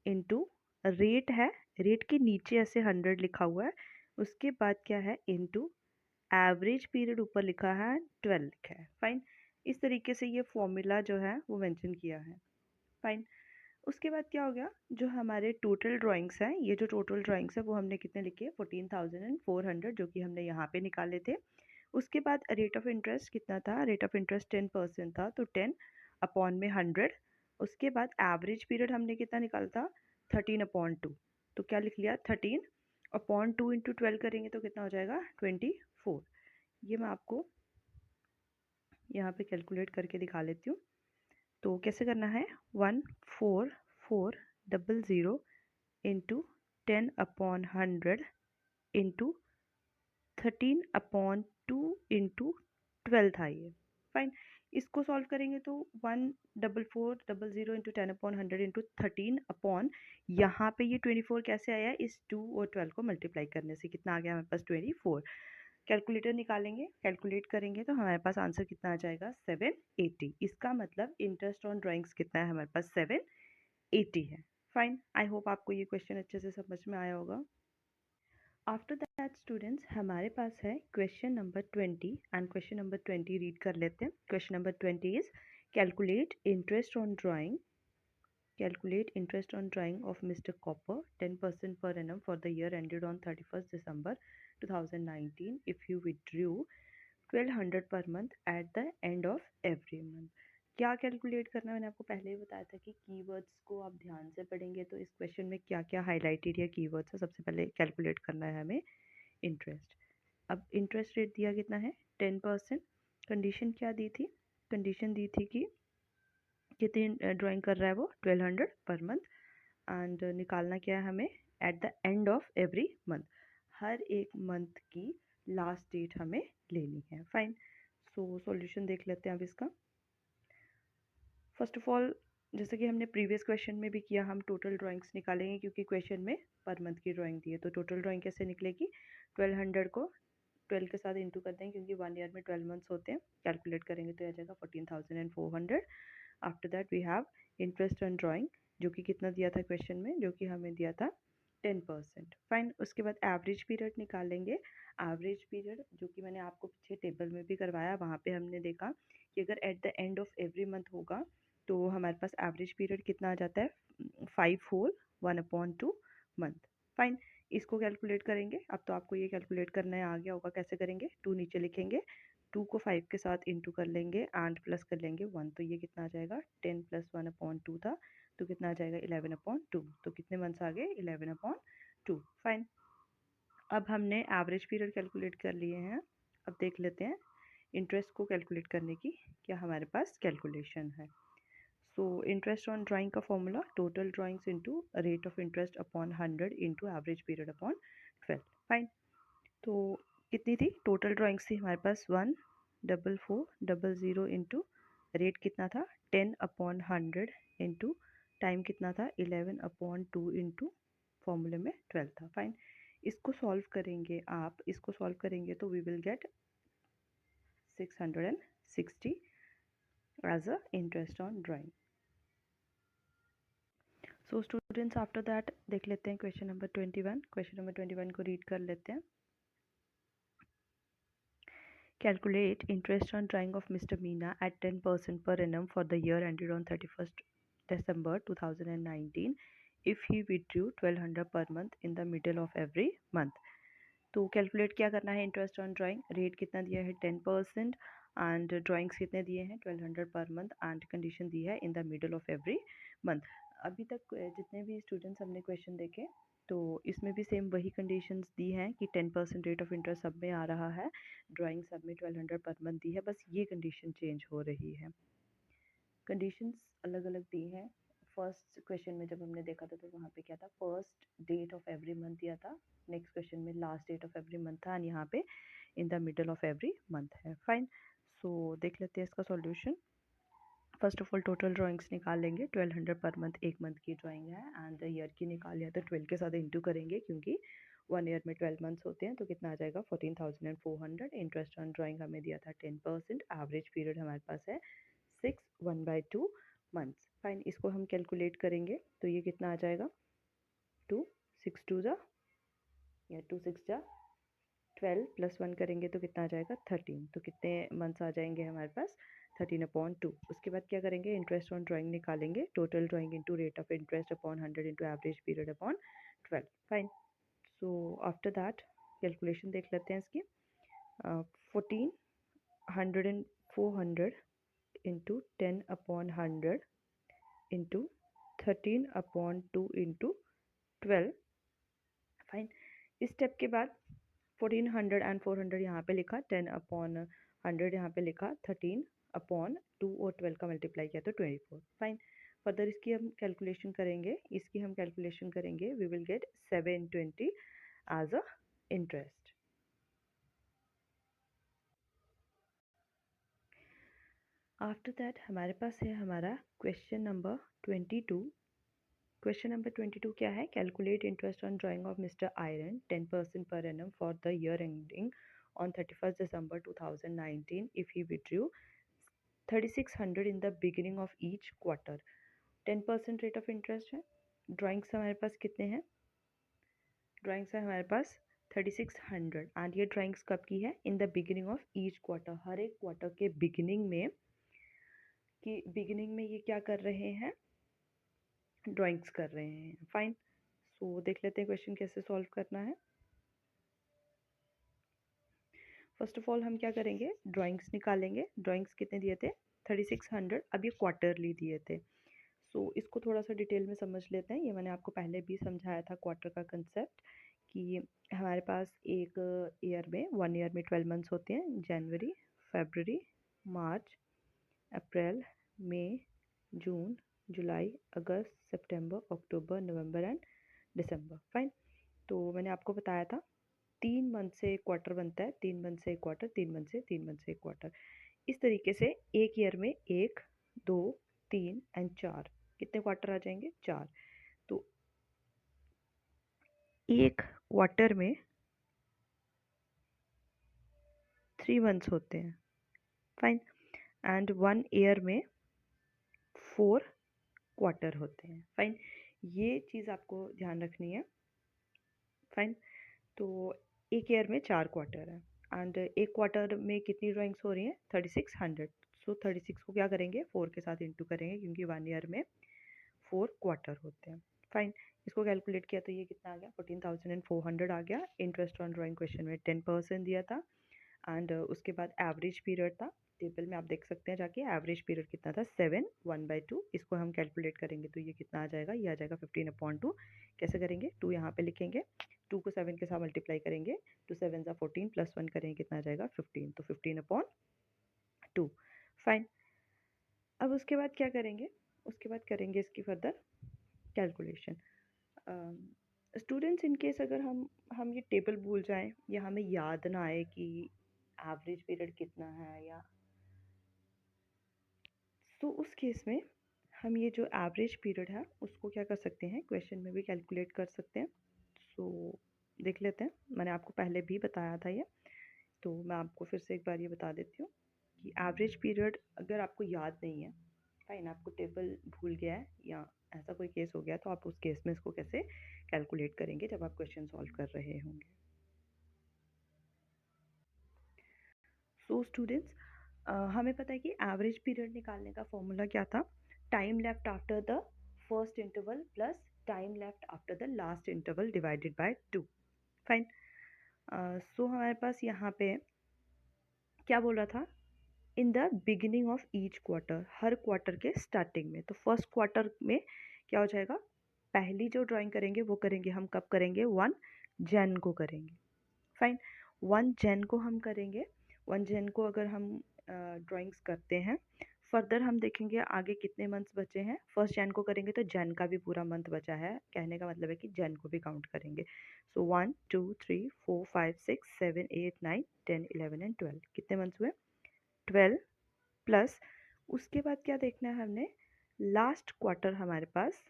इंटू रेट है, रेट के नीचे ऐसे 100 लिखा हुआ है, उसके बाद क्या है? इंटू एवरेज पीरियड ऊपर लिखा है 12 लिखा है। फाइन। इस तरीके से ये फॉर्मूला जो है वो मेंशन किया है। फाइन। उसके बाद क्या हो गया? जो हमारे टोटल ड्राइंग्स हैं, ये जो टोटल ड्राइंग्स है वो हमने कितने लिखे? 14,400, जो कि हमने यहाँ पे निकाले थे। उसके बाद रेट ऑफ इंटरेस्ट कितना था? रेट ऑफ इंटरेस्ट 10% था, तो 10/100। उसके बाद एवरेज पीरियड हमने कितना निकाला था? 13/2। तो क्या लिख लिया? 13/2 इंटू 12 करेंगे तो कितना हो जाएगा? 24। ये मैं आपको यहाँ पे कैलकुलेट करके दिखा लेती हूँ। तो कैसे करना है? 14400 इंटू 10/100 इंटू 13/2 इंटू 12 था ये। फाइन। इसको सॉल्व करेंगे तो 14400 इंटू 10/100 इंटू 13 यहाँ पे ये 24 कैसे आया? इस 2 और 12 को मल्टीप्लाई करने से कितना आ गया हमारे पास? 24। कैलकुलेटर निकालेंगे, कैलकुलेट करेंगे तो हमारे पास आंसर कितना आ जाएगा? 780। इसका मतलब इंटरेस्ट ऑन ड्राइंग्स कितना है हमारे पास? 780 है। फाइन। आई होप आपको ये क्वेश्चन अच्छे से समझ में आया होगा। आफ्टर दैट स्टूडेंट्स हमारे पास है question number 20, and question number 20 read कर लेते हैं। Question number 20 is calculate interest on drawing, calculate interest on drawing of Mr. Copper 10% per annum for the year ended on 31st December 2019 if you withdrew 1200 per month at the end of every month। क्या calculate करना है? मैंने आपको पहले ही बताया था कि keywords को आप ध्यान से पढ़ेंगे तो इस क्वेश्चन में क्या क्या हाईलाइटेड या कीवर्ड्स है, सबसे पहले कैलकुलेट करना है हमें इंटरेस्ट। अब इंटरेस्ट रेट दिया कितना है? 10%। कंडीशन क्या दी थी? कंडीशन दी थी कि कितनी ड्राइंग कर रहा है वो? 1200 पर मंथ। एंड निकालना क्या है हमें? At the end of every month, हर एक मंथ की लास्ट डेट हमें लेनी है। फाइन। सो सॉल्यूशन देख लेते हैं अब इसका। फर्स्ट ऑफ ऑल, जैसे कि हमने प्रीवियस क्वेश्चन में भी किया, हम टोटल ड्राइंग्स निकालेंगे क्योंकि क्वेश्चन में पर मंथ की ड्राइंग दी है। तो टोटल ड्राइंग कैसे निकलेगी? 1200 को 12 के साथ इंटू कर देंगे क्योंकि 1 ईयर में 12 मंथ्स होते हैं। कैलकुलेट करेंगे तो आ जाएगा 14,400। After that we have interest on drawing, जो कि कितना दिया था क्वेश्चन में? जो कि हमें दिया था 10%। फाइन। उसके बाद एवरेज पीरियड निकालेंगे। एवरेज पीरियड जो कि मैंने आपको पीछे टेबल में भी करवाया, वहाँ पे हमने देखा कि अगर eight the end of every month होगा तो हमारे पास एवरेज पीरियड कितना आ जाता है? 5 होल 1/2 मंथ। फाइन। इसको कैलकुलेट करेंगे। अब तो आपको ये कैलकुलेट करना है, आ गया होगा कैसे करेंगे। 2 नीचे लिखेंगे, 2 को 5 के साथ इंटू कर लेंगे एंड प्लस कर लेंगे 1, तो ये कितना आ जाएगा? 10 + 1/2 था, तो कितना आ जाएगा? 11/2। तो कितने मंथ्स आ गए? 11/2। फाइन। अब हमने एवरेज पीरियड कैलकुलेट कर लिए हैं। अब देख लेते हैं इंटरेस्ट को कैलकुलेट करने की क्या हमारे पास कैलकुलेशन है। सो इंटरेस्ट ऑन ड्राइंग का formula total drawings into rate of interest upon 100 into average period upon 12। Fine. तो कितनी थी टोटल ड्राइंग्स थी हमारे पास 14400 इंटू रेट कितना था 10/100 इंटू टाइम कितना था 11/2 इंटू फॉर्मूले में 12 था। फाइन। इसको सॉल्व करेंगे आप, इसको सॉल्व करेंगे तो we will get 660 as a interest on drawing. So students after that देख लेते हैं क्वेश्चन नंबर 21। क्वेश्चन नंबर 21 को रीड कर लेते हैं। Calculate interest on drawing of Mr. Meena at 10% per annum for the year ended on 31st December 2019 if he withdrew 1200 per month in the middle of every month। तो calculate क्या करना है interest on drawing, rate कितना दिया है 10% and drawings कितने दिए हैं 1200 पर मंथ एंड कंडीशन दी है in the middle of every month. अभी तक जितने भी स्टूडेंट्स हमने क्वेश्चन देखे तो इसमें भी सेम वही कंडीशंस दी हैं कि 10% रेट ऑफ इंटरेस्ट सब में आ रहा है, ड्राइंग सब में 1200 पर मंथ दी है, बस ये कंडीशन चेंज हो रही है। कंडीशंस अलग अलग दी हैं। फर्स्ट क्वेश्चन में जब हमने देखा था तो वहाँ पे क्या था first date of every month दिया था, नेक्स्ट क्वेश्चन में last date of every month था एंड यहाँ पे in the middle of every month है। फाइन। सो देख लेते हैं इसका solution. First of all total drawings निकाल लेंगे, 1200 पर मंथ एक मंथ की ड्राइंग है एंड ईयर की निकाल लिया तो 12 के साथ इंटू करेंगे क्योंकि 1 ईयर में 12 मंथ्स होते हैं तो कितना आ जाएगा 14,400। इंटरेस्ट ऑन ड्राइंग हमें दिया था 10%, एवरेज पीरियड हमारे पास है 6/2 मंथ्स। फाइन। इसको हम कैलकुलेट करेंगे तो ये कितना आ जाएगा 2 6 2 जा या 2 6 जा 12 प्लस 1 करेंगे तो कितना आ जाएगा 13। तो कितने मंथ्स आ जाएंगे हमारे पास 13/2। उसके बाद क्या करेंगे इंटरेस्ट ऑन ड्राइंग निकालेंगे, total drawing into rate of interest upon 100 into average period upon 12। Fine. So after that calculation देख लेते हैं इसकी। 400 इंटू 10/100 इंटू 13/2 इंटू 12। फाइन। इस स्टेप के बाद 1400 एंड 400 यहाँ पे लिखा, 10/100 यहाँ पे लिखा, 13/2 और 12 का मल्टीप्लाई किया तो 24। फाइन। फर्दर इसकी हम कैलकुलेशन करेंगे, we will get 720 as a interest. After that हमारे पास है हमारा क्वेश्चन नंबर 22। क्वेश्चन नंबर 22 क्या है, calculate interest on drying of mister iron 10% per annum for the year ending on 31st December 2019 if he withdrew 3600 in the beginning of each quarter। 10% rate of interest है। Drawings हमारे पास कितने हैं, drawings है हमारे पास 3600 and ये drawings कब की है in the beginning of each quarter, हर एक क्वार्टर के बिगिनिंग में ये क्या कर रहे हैं ड्राइंग्स कर रहे हैं। फाइन। सो देख लेते हैं क्वेश्चन कैसे सॉल्व करना है। फर्स्ट ऑफ ऑल हम क्या करेंगे ड्राइंग्स निकालेंगे, ड्राइंग्स कितने दिए थे 3600, अब ये क्वार्टरली दिए थे। सो इसको थोड़ा सा डिटेल में समझ लेते हैं, ये मैंने आपको पहले भी समझाया था क्वार्टर का कंसेप्ट कि हमारे पास एक ईयर में 1 ईयर में 12 मंथ्स होते हैं, जनवरी, February, March, April, May, June, July, August, September, October, November and December. Fine. तो मैंने आपको बताया था 3 मंथ से एक क्वार्टर बनता है, 3 मंथ से एक क्वार्टर, 3 मंथ से 3 मंथ से एक क्वार्टर। इस तरीके से एक ईयर में 1 2 3 एंड 4 कितने क्वार्टर आ जाएंगे 4। तो एक क्वार्टर में 3 मंथ्स होते हैं। फाइन। एंड 1 ईयर में 4 क्वार्टर होते हैं। फाइन। ये चीज़ आपको ध्यान रखनी है। फाइन। तो एक ईयर में 4 क्वार्टर है एंड एक क्वार्टर में कितनी ड्राइंग्स हो रही हैं 3600। सो 36 को क्या करेंगे 4 के साथ इंटू करेंगे क्योंकि 1 ईयर में 4 क्वार्टर होते हैं। फाइन। इसको कैलकुलेट किया तो ये कितना आ गया 14,400 आ गया। इंटरेस्ट ऑन ड्राइंग क्वेश्चन में 10% दिया था एंड उसके बाद एवरेज पीरियड था, टेबल में आप देख सकते हैं जाके एवरेज पीरियड कितना था 7/1/2। इसको हम कैलकुलेट करेंगे तो ये कितना आ जाएगा, ये आ जाएगा 15/2। कैसे करेंगे 2 यहाँ पे लिखेंगे, 2 को 7 के साथ मल्टीप्लाई करेंगे, 2 7 14 प्लस 1 करेंगे कितना आ जाएगा 15, तो 15/2। फाइन। अब उसके बाद क्या करेंगे उसके बाद करेंगे इसकी further calculation. Students in case अगर हम ये टेबल भूल जाएं या हमें याद ना आए कि एवरेज पीरियड कितना है, या तो उस केस में हम ये जो एवरेज पीरियड है उसको क्या कर सकते हैं, क्वेश्चन में भी कैलकुलेट कर सकते हैं। सो देख लेते हैं, मैंने आपको पहले भी बताया था ये, तो मैं आपको फिर से एक बार ये बता देती हूँ कि एवरेज पीरियड अगर आपको याद नहीं है, फाइन, आपको टेबल भूल गया है या ऐसा कोई केस हो गया, तो आप उस केस में इसको कैसे कैलकुलेट करेंगे जब आप क्वेश्चन सॉल्व कर रहे होंगे। सो स्टूडेंट्स, हमें पता है कि एवरेज पीरियड निकालने का फॉर्मूला क्या था, time left after the first interval plus time left after the last interval divided by 2। Fine. So हमारे पास यहाँ पे क्या बोला था, in the beginning of each quarter, हर क्वार्टर के स्टार्टिंग में। तो फर्स्ट क्वार्टर में क्या हो जाएगा, पहली जो ड्राइंग करेंगे वो करेंगे हम कब करेंगे, 1 जन को करेंगे। फाइन, 1 जन को हम करेंगे। 1 जन को अगर हम ड्राइंग्स करते हैं, फर्दर हम देखेंगे आगे कितने मंथ्स बचे हैं। फर्स्ट जन को करेंगे तो जन का भी पूरा मंथ बचा है, कहने का मतलब है कि जन को भी काउंट करेंगे। सो 1 2 3 4 5 6 7 8 9 10 11 एंड 12, कितने मंथ्स हुए, 12 प्लस उसके बाद क्या देखना है हमने, लास्ट क्वार्टर हमारे पास,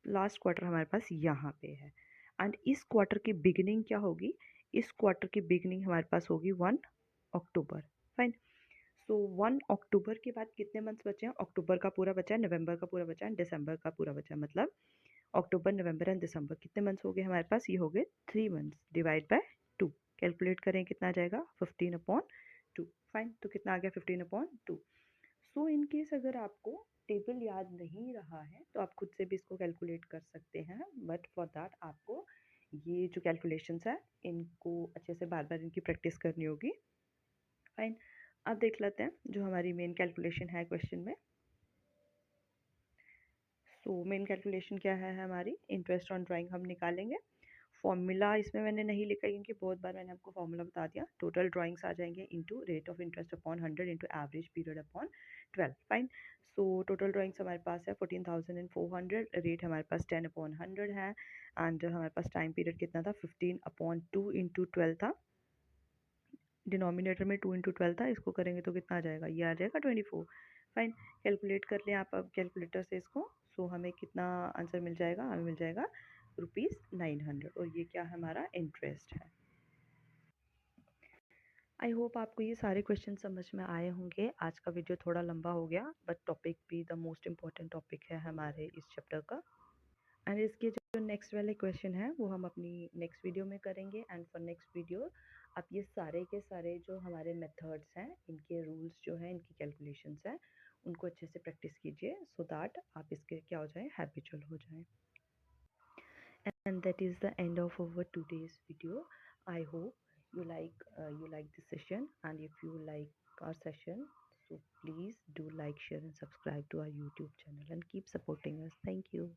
लास्ट क्वार्टर हमारे पास यहाँ पे है, एंड इस क्वार्टर की बिगिनिंग क्या होगी, इस क्वार्टर की बिगिनिंग हमारे पास होगी 1 अक्टूबर। फाइन। सो 1 अक्टूबर के बाद कितने मंथ्स बचे हैं, अक्टूबर का पूरा बचा है, नवंबर का पूरा बचा है, दिसंबर का पूरा बचा है, मतलब अक्टूबर नवंबर एंड दिसंबर कितने मंथ्स हो गए हमारे पास, ये हो गए 3 मंथ्स, डिवाइड बाय 2, कैलकुलेट करें कितना आ जाएगा, 15/2। फाइन, तो कितना आ गया, 15/2। सो इन केस अगर आपको टेबल याद नहीं रहा है तो आप खुद से भी इसको कैलकुलेट कर सकते हैं, बट फॉर दैट आपको ये जो कैलकुलेशंस है इनको अच्छे से बार बार इनकी प्रैक्टिस करनी होगी। फाइन, अब देख लेते हैं जो हमारी मेन कैलकुलेशन है क्वेश्चन में। सो मेन कैलकुलेशन क्या है हमारी, इंटरेस्ट ऑन ड्राइंग हम निकालेंगे। फॉर्मूला इसमें मैंने नहीं लिखा क्योंकि बहुत बार मैंने आपको फॉर्मूला बता दिया। टोटल ड्राइंग्स आ जाएंगे into rate of interest upon 100 into average period upon 12। Fine. So total drawings हमारे पास है 14,400, रेट हमारे पास 10/100 है, एंड हमारे पास टाइम पीरियड कितना था, 15/2 इंटू 12 था, डिनोमिनेटर में 2 इंटू 12 था, इसको करेंगे तो कितना आ जाएगा, ये आ जाएगा 24। फाइन, कैलकुलेट कर लें आप अब कैलकुलेटर से इसको। सो हमें कितना आंसर मिल जाएगा, हमें मिल जाएगा ₹900, और ये क्या हमारा इंटरेस्ट है। आई होप आपको ये सारे क्वेश्चन समझ में आए होंगे। आज का वीडियो थोड़ा लंबा हो गया, बट टॉपिक भी द मोस्ट इम्पॉर्टेंट टॉपिक है हमारे इस चैप्टर का। एंड इसके जो नेक्स्ट वाले क्वेश्चन है वो हम अपनी नेक्स्ट वीडियो में करेंगे। एंड फॉर नेक्स्ट वीडियो आप ये सारे के सारे जो हमारे मेथड्स हैं, इनके रूल्स जो हैं, इनकी कैलकुलेशंस हैं, उनको अच्छे से प्रैक्टिस कीजिए सो दैट आप इसके क्या हो जाए, हैबिचुअल हो जाए। And that is the end of our today's video. I hope you like this session, and if you like our session, so please do like, share and subscribe to our YouTube channel and keep supporting us. Thank you.